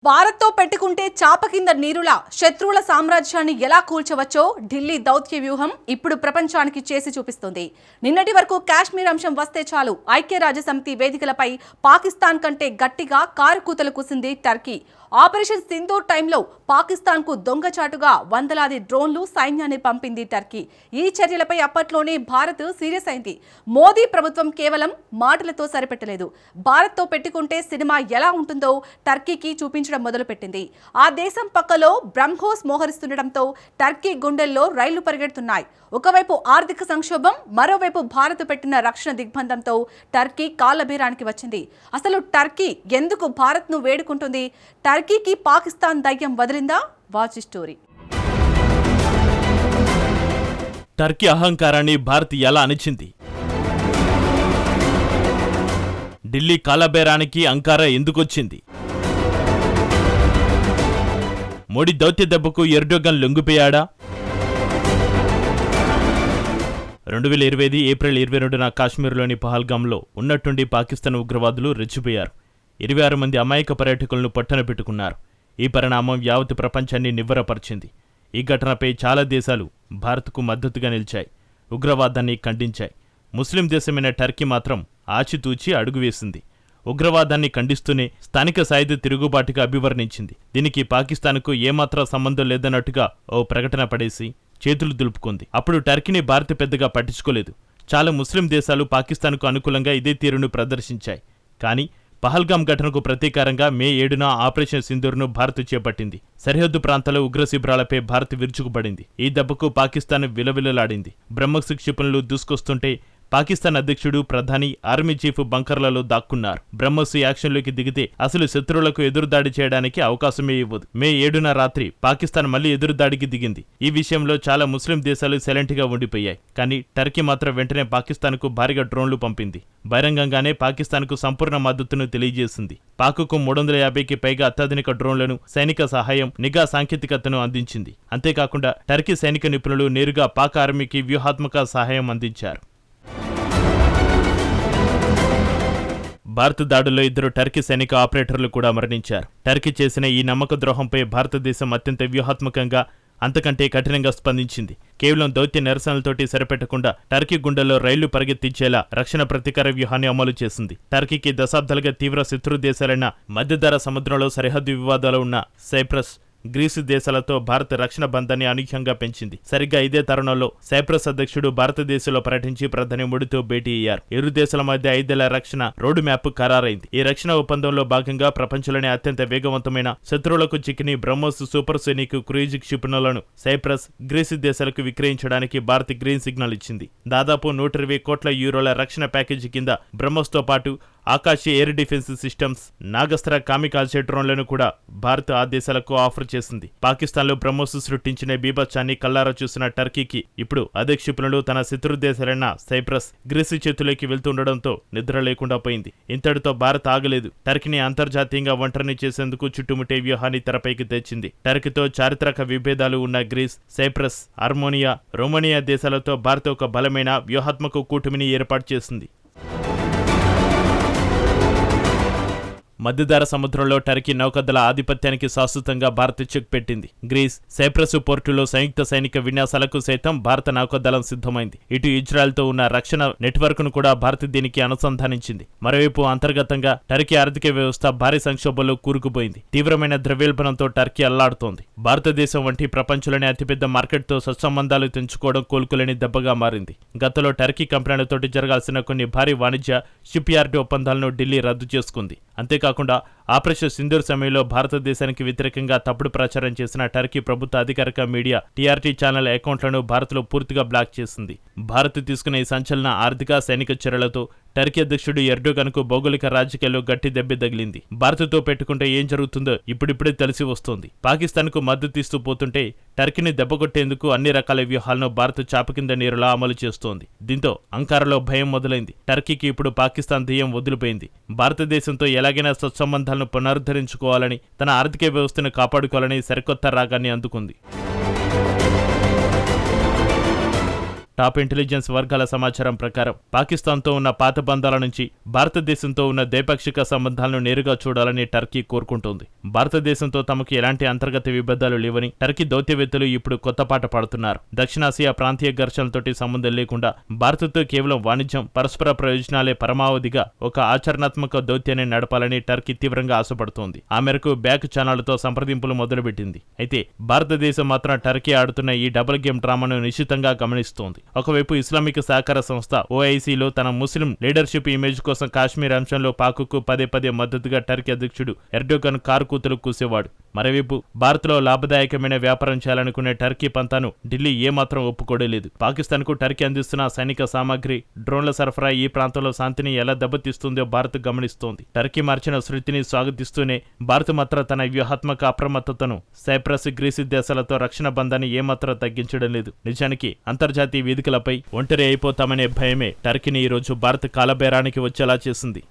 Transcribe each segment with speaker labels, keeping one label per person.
Speaker 1: భారత్తో పెట్టుకుంటే చాప కింద నీరులా శత్రువుల సామ్రాజ్యాన్ని ఎలా కూల్చవచ్చో ఢిల్లీ దౌత్య వ్యూహం ఇప్పుడు ప్రపంచానికి చేసి చూపిస్తుంది. నిన్నటి వరకు కాశ్మీర్ అంశం వస్తే చాలు ఐక్యరాజ్యసమితి వేదికలపై పాకిస్తాన్ కంటే గట్టిగా కారుకూతలు కూసింది టర్కీ. ఆపరేషన్ సింధూర్ టైంలో పాకిస్తాన్కు దొంగచాటుగా వందలాది డ్రోన్లు సైన్యాన్ని పంపింది టర్కీ. ఈ చర్యలపై అప్పట్లోనే భారత్ సీరియస్ అయింది. మోదీ ప్రభుత్వం కేవలం మాటలతో సరిపెట్టలేదు. భారత్తో పెట్టుకుంటే సినిమా ఎలా ఉంటుందో టర్కీకి చూపించడం మొదలుపెట్టింది. ఆ దేశం పక్కలో బ్రహ్మోస్ మోహరిస్తుండటంతో టర్కీ గుండెల్లో రైళ్లు పరిగెడుతున్నాయి. ఒకవైపు ఆర్థిక సంక్షోభం, మరోవైపు భారత్ పెట్టిన రక్షణ దిగ్బంధంతో టర్కీ కాళ్లబేరానికి వచ్చింది. అసలు టర్కీ ఎందుకు భారత్ను వేడుకుంటుంది? టర్కీకి పాకిస్తాన్ దయ్యం వదిలిందా? Watch story.
Speaker 2: టర్కీ అహంకారాన్ని భారత్ ఎలా అణిచింది? ఢిల్లీ కాలబేరానికి అంకారా ఎందుకొచ్చింది? మోడీ దౌత్య దెబ్బకు ఎర్డోగన్ లొంగిపోయాడా? 2020 ఏప్రిల్ 22న కాశ్మీర్లోని పహల్గాంలో ఉన్నట్టుండి పాకిస్తాన్ ఉగ్రవాదులు రెచ్చిపోయారు. 26 మంది అమాయక పర్యాటకులను పట్టన పెట్టుకున్నారు. ఈ పరిణామం యావత్ ప్రపంచాన్ని నివ్వెరపరిచింది. ఈ ఘటనపై చాలా దేశాలు భారత్కు మద్దతుగా నిలిచాయి, ఉగ్రవాదాన్ని ఖండించాయి. ముస్లిం దేశమైన టర్కీ మాత్రం ఆచితూచి అడుగువేసింది. ఉగ్రవాదాన్ని ఖండిస్తూనే స్థానిక సాయుధ తిరుగుబాటుగా అభివర్ణించింది. దీనికి పాకిస్తాన్కు ఏమాత్రం సంబంధం లేదన్నట్టుగా ఓ ప్రకటన పడేసి చేతులు దులుపుకుంది. అప్పుడు టర్కీని భారత్ పెద్దగా పట్టించుకోలేదు. చాలా ముస్లిం దేశాలు పాకిస్తాన్కు అనుకూలంగా ఇదే తీరును ప్రదర్శించాయి. కానీ పహల్గాం ఘటనకు ప్రతీకారంగా మే 7న ఆపరేషన్ సింధూర్ను భారత్ చేపట్టింది. సరిహద్దు ప్రాంతాల ఉగ్ర శిబిరాలపై భారత్ విరుచుకుపడింది. ఈ దెబ్బకు పాకిస్తాన్ విలవిలలాడింది. బ్రహ్మోస్ క్షిపణులు దూసుకొస్తుంటే పాకిస్తాన్ అధ్యక్షుడు, ప్రధాని, ఆర్మీ చీఫ్ బంకర్లలో దాక్కున్నారు. బ్రహ్మోస్ యాక్షన్లోకి దిగితే అసలు శత్రువులకు ఎదురుదాడి చేయడానికి అవకాశమే ఇవ్వదు. మే 7న రాత్రి పాకిస్తాన్ మళ్లీ ఎదురుదాడికి దిగింది. ఈ విషయంలో చాలా ముస్లిం దేశాలు సైలెంట్గా ఉండిపోయాయి. కానీ టర్కీ మాత్రం వెంటనే పాకిస్తాన్కు భారీగా డ్రోన్లు పంపింది. బహిరంగంగానే పాకిస్తాన్కు సంపూర్ణ మద్దతును తెలియజేసింది. పాక్కు 350కి పైగా అత్యాధునిక డ్రోన్లను, సైనిక సహాయం, నిఘా సాంకేతికతను అందించింది. అంతేకాకుండా టర్కీ సైనిక నిపుణులు నేరుగా పాక్ ఆర్మీకి వ్యూహాత్మక సహాయం అందించారు. భారత దాడుల్లో 2 టర్కీ సైనిక ఆపరేటర్లు కూడా మరణించారు. టర్కీ చేసిన ఈ నమ్మక ద్రోహంపై భారతదేశం అత్యంత వ్యూహాత్మకంగా, అంతకంటే కఠినంగా స్పందించింది. కేవలం దౌత్య నిరసనలతోటి సరిపెట్టకుండా టర్కీ గుండెల్లో రైళ్లు పరిగెత్తించేలా రక్షణ ప్రతీకార వ్యూహాన్ని అమలు చేసింది. టర్కీకి దశాబ్దాలుగా తీవ్ర శత్రు దేశాలైన మధ్యధరా సముద్రంలో సరిహద్దు వివాదాలు ఉన్న సైప్రస్, గ్రీసు దేశాలతో భారత రక్షణ బంధాన్ని అనూహ్యంగా పెంచింది. సరిగ్గా ఇదే తరుణంలో సైప్రస్ అధ్యక్షుడు భారతదేశంలో పర్యటించి ప్రధాని మోడీతో భేటీ అయ్యారు. ఇరు దేశాల మధ్య 5 ఏళ్ల రక్షణ రోడ్డు మ్యాప్ ఖరారైంది. ఈ రక్షణ ఒప్పందంలో భాగంగా ప్రపంచంలోనే అత్యంత వేగవంతమైన, శత్రువులకు చిక్కిని బ్రహ్మోస్ సూపర్సోనిక్ క్రూయిజ్ క్షిపణులను సైప్రస్, గ్రీసు దేశాలకు విక్రయించడానికి భారత్ గ్రీన్ సిగ్నల్ ఇచ్చింది. దాదాపు 120 కోట్ల యూరోల రక్షణ ప్యాకేజీ కింద బ్రహ్మోస్తో పాటు ఆకాశ ఎయిర్ డిఫెన్స్ సిస్టమ్స్, నాగస్త్ర కామికాల్సే డ్రోన్లను కూడా భారత్ ఆ దేశాలకు ఆఫర్ చేసింది. పాకిస్తాన్లో బ్రహ్మోస్ సృష్టించిన బీభత్సాన్ని కల్లారా చూసిన టర్కీకి ఇప్పుడు అదే క్షిపణులు తన శత్రు దేశాలైన సైప్రస్, గ్రీసు చేతుల్లోకి వెళ్తుండడంతో నిద్ర లేకుండా పోయింది. ఇంతటితో భారత్ ఆగలేదు. టర్కీని అంతర్జాతీయంగా ఒంటరిని చేసేందుకు చుట్టుముట్టే వ్యూహాన్ని తెరపైకి తెచ్చింది. టర్కీతో చారిత్రక విభేదాలు ఉన్న గ్రీస్, సైప్రస్, ఆర్మోనియా, రొమేనియా దేశాలతో భారత్ ఒక బలమైన వ్యూహాత్మక కూటమిని ఏర్పాటు చేసింది. మధ్యధరా సముద్రంలో టర్కీ నౌకదళ ఆధిపత్యానికి శాశ్వతంగా భారత్ చెక్ పెట్టింది. గ్రీస్, సైప్రస్ పోర్టులో సంయుక్త సైనిక విన్యాసాలకు సైతం భారత నౌకాదళం సిద్ధమైంది. ఇటు ఇజ్రాయెల్తో ఉన్న రక్షణ నెట్వర్క్ను కూడా భారత్ దీనికి అనుసంధానించింది. మరోవైపు అంతర్గతంగా టర్కీ ఆర్థిక వ్యవస్థ భారీ సంక్షోభంలో కూరుకుపోయింది. తీవ్రమైన ద్రవ్యోల్బణంతో టర్కీ అల్లాడుతోంది. భారతదేశం వంటి ప్రపంచంలోనే అతిపెద్ద మార్కెట్తో సత్సంబంధాలు తెంచుకోవడం కోలుకోలేని దెబ్బగా మారింది. గతంలో టర్కీ కంపెనీలతోటి జరగాల్సిన కొన్ని భారీ వాణిజ్య, షిప్ యార్డ్ ఒప్పందాలను ఢిల్లీ రద్దు చేసుకుంది. అంతేకాకుండా ఆపరేషన్ సింధూర్ సమయంలో భారతదేశానికి వ్యతిరేకంగా తప్పుడు ప్రచారం చేసిన టర్కీ ప్రభుత్వ అధికారిక మీడియా టీఆర్టీ ఛానల్ అకౌంట్లను భారత్లో పూర్తిగా బ్లాక్ చేసింది. భారత్ తీసుకున్న ఈ సంచలన ఆర్థిక, సైనిక చర్యలతో టర్కీ అధ్యక్షుడు ఎర్డోగన్కు భౌగోళిక రాజకీయాల్లో గట్టి దెబ్బ తగిలింది. భారత్తో పెట్టుకుంటే ఏం జరుగుతుందో ఇప్పుడిప్పుడే తెలిసి వస్తోంది. పాకిస్తాన్కు మద్దతిస్తూ పోతుంటే టర్కీని దెబ్బకొట్టేందుకు అన్ని రకాల వ్యూహాలను భారత్ చాప కింద నీరులా అమలు చేస్తోంది. దీంతో అంకారాలో భయం మొదలైంది. టర్కీకి ఇప్పుడు పాకిస్తాన్ దెయ్యం వదిలిపోయింది. భారతదేశంతో ఎలాగైనా సత్సంబంధాలను పునరుద్ధరించుకోవాలని, తన ఆర్థిక వ్యవస్థను కాపాడుకోవాలని సరికొత్త రాగాన్ని అందుకుంది. టాప్ ఇంటెలిజెన్స్ వర్గాల సమాచారం ప్రకారం పాకిస్తాన్తో ఉన్న పాత బంధాల నుంచి భారతదేశంతో ఉన్న ద్వైపాక్షిక సంబంధాలను నేరుగా చూడాలని టర్కీ కోరుకుంటోంది. భారతదేశంతో తమకు ఎలాంటి అంతర్గత విభేదాలు లేవని టర్కీ దౌత్యవేత్తలు ఇప్పుడు కొత్త పాట పాడుతున్నారు. దక్షిణాసియా ప్రాంతీయ ఘర్షణలతోటి సంబంధం లేకుండా భారత్తో కేవలం వాణిజ్యం, పరస్పర ప్రయోజనాలే పరమావధిగా ఒక ఆచరణాత్మక దౌత్యాన్ని నడపాలని టర్కీ తీవ్రంగా ఆశపడుతోంది. ఆ మేరకు బ్యాక్ ఛానళ్లతో సంప్రదింపులు మొదలుపెట్టింది. అయితే భారతదేశం మాత్రం టర్కీ ఆడుతున్న ఈ డబుల్ గేమ్ డ్రామాను నిశితంగా గమనిస్తోంది. ఒకవైపు ఇస్లామిక్ సహకార సంస్థ OICలో తన ముస్లిం లీడర్షిప్ ఇమేజ్ కోసం కాశ్మీర్ అంశంలో పాక్కు పదే మద్దతుగా టర్కీ అధ్యక్షుడు ఎర్డోగన్ కారు కూతలు కూసేవాడు. మరోవైపు భారత్లో లాభదాయకమైన వ్యాపారం చేయాలనుకునే టర్కీ పంతాను ఢిల్లీ ఏమాత్రం ఒప్పుకోలేదు. పాకిస్తాన్కు టర్కీ అందిస్తున్న సైనిక సామాగ్రి, డ్రోన్ల సరఫరా ఈ ప్రాంతంలో శాంతిని ఎలా దెబ్బతీస్తుందో భారత్ గమనిస్తోంది. టర్కీ మార్చిన శృతిని స్వాగతిస్తూనే భారత్ మాత్రం తన వ్యూహాత్మక అప్రమత్తతను సైప్రస్, గ్రీసు దేశాలతో రక్షణ బంధాన్ని ఏమాత్రం తగ్గించడం లేదు. నిజానికి అంతర్జాతీయ వేదికలపై ఒంటరి అయిపోతామనే భయమే టర్కీని ఈరోజు భారత్ కాలబేరానికి వచ్చేలా చేసింది.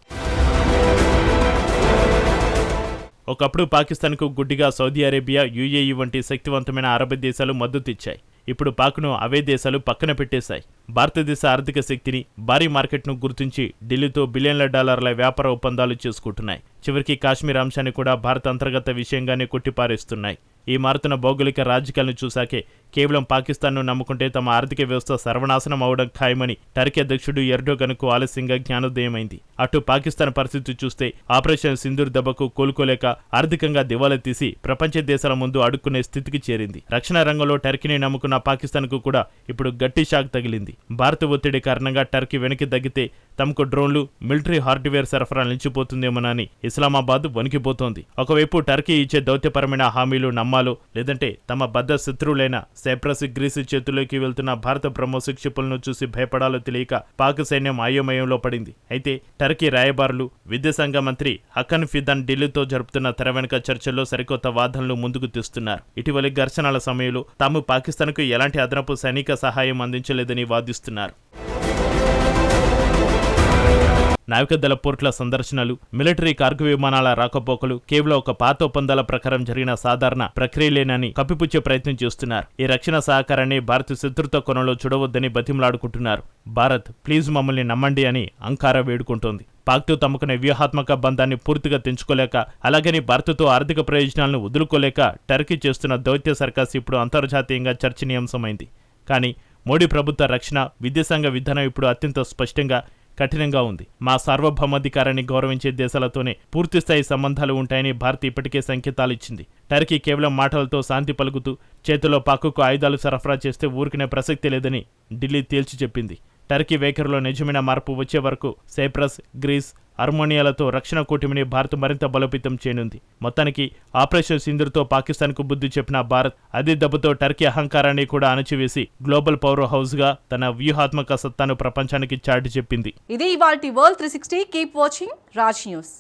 Speaker 2: ఒకప్పుడు పాకిస్తాన్కు గుడ్డిగా సౌదీ అరేబియా, UAE వంటి శక్తివంతమైన అరబ్ దేశాలు మద్దతిచ్చాయి. ఇప్పుడు పాక్ను అవే దేశాలు పక్కన పెట్టేశాయి. భారతదేశ ఆర్థిక శక్తిని, భారీ మార్కెట్ను గుర్తించి ఢిల్లీతో బిలియన్ల డాలర్ల వ్యాపార ఒప్పందాలు చేసుకుంటున్నాయి. చివరికి కాశ్మీర్ అంశాన్ని కూడా భారత అంతర్గత విషయంగానే కొట్టిపారేస్తున్నాయి. ఈ మారుతున్న భౌగోళిక రాజకీయాలను చూశాకే కేవలం పాకిస్తాన్ను నమ్ముకుంటే తమ ఆర్థిక వ్యవస్థ సర్వనాశనం అవడం ఖాయమని టర్కీ అధ్యక్షుడు ఎర్డోగన్కు ఆలస్యంగా జ్ఞానోదయమైంది. అటు పాకిస్తాన్ పరిస్థితి చూస్తే ఆపరేషన్ సింధూర్ దెబ్బకు కోలుకోలేక ఆర్థికంగా దివాలా తీసి ప్రపంచ దేశాల ముందు అడుక్కునే స్థితికి చేరింది. రక్షణ రంగంలో టర్కీని నమ్ముకున్న పాకిస్తాన్కు కూడా ఇప్పుడు గట్టి షాక్ తగిలింది. భారత ఒత్తిడి కారణంగా టర్కీ వెనక్కి తగ్గితే తమకు డ్రోన్లు, మిలిటరీ హార్డ్వేర్ సరఫరా నిలిచిపోతుందేమోనని ఇస్లామాబాద్ వణికిపోతోంది. ఒకవైపు టర్కీ ఇచ్చే దౌత్యపరమైన హామీలు నమ్మాలో లేదంటే తమ బద్ద శత్రువులైన సైప్రస్, గ్రీసు చేతుల్లోకి వెళ్తున్న భారత బ్రహ్మోస్ క్షిపణులను చూసి భయపడాలో తెలియక పాక్ సైన్యం అయోమయంలో పడింది. అయితే టర్కీ రాయబారులు, విదేశాంగ మంత్రి హకన్ ఫిదాన్ ఢిల్లీతో జరుపుతున్న తెర వెనుక చర్చల్లో సరికొత్త వాదనలు ముందుకు తెస్తున్నారు. ఇటీవలి ఘర్షణల సమయంలో తాము పాకిస్తాన్కు ఎలాంటి అదనపు సైనిక సహాయం అందించలేదని వాదిస్తున్నారు. నావికాదళ పోర్టుల సందర్శనలు, మిలిటరీ కార్గో విమానాల రాకపోకలు కేవలం ఒక పాత ఒప్పందాల ప్రకారం జరిగిన సాధారణ ప్రక్రియలేనని కప్పిపుచ్చే ప్రయత్నం చేస్తున్నారు. ఈ రక్షణ సహకారాన్ని భారత్ శత్రుత్వ కోణంలో చూడవద్దని బతిమలాడుకుంటున్నారు. భారత్ ప్లీజ్ మమ్మల్ని నమ్మండి అని అంకారా వేడుకుంటోంది. పాక్తో తమకున్న వ్యూహాత్మక బంధాన్ని పూర్తిగా తెంచుకోలేక, అలాగని భారత్తో ఆర్థిక ప్రయోజనాలను వదులుకోలేక టర్కీ చేస్తున్న దౌత్య సర్కస్ ఇప్పుడు అంతర్జాతీయంగా చర్చనీయాంశమైంది. కానీ మోడీ ప్రభుత్వ రక్షణ, విదేశాంగ విధానం ఇప్పుడు అత్యంత స్పష్టంగా, కఠినంగా ఉంది. మా సార్వభౌమాధికారాన్ని గౌరవించే దేశాలతోనే పూర్తిస్థాయి సంబంధాలు ఉంటాయని భారత్ ఇప్పటికే సంకేతాలు ఇచ్చింది. టర్కీ కేవలం మాటలతో శాంతి పలుకుతూ చేతిలో పాక్కు ఆయుధాలు సరఫరా చేస్తే ఊరికనే ప్రసక్తి లేదని ఢిల్లీ తేల్చి చెప్పింది. టర్కీ వైఖరిలో నిజమైన మార్పు వచ్చే వరకు సైప్రస్, గ్రీస్, అర్మోనియాలతో రక్షణ కూటమిని భారత్ మరింత బలోపేతం చేయనుంది. మొత్తానికి ఆపరేషన్ సింధూర్తో పాకిస్తాన్కు బుద్ధి చెప్పిన భారత్ అదే దెబ్బతో టర్కీ అహంకారాన్ని కూడా అణచివేసి గ్లోబల్ పవర్ హౌస్గా తన వ్యూహాత్మక సత్తాను ప్రపంచానికి చాటి చెప్పింది.
Speaker 1: ఇది ఇవాల్టి world 360. Keep watching Raj news.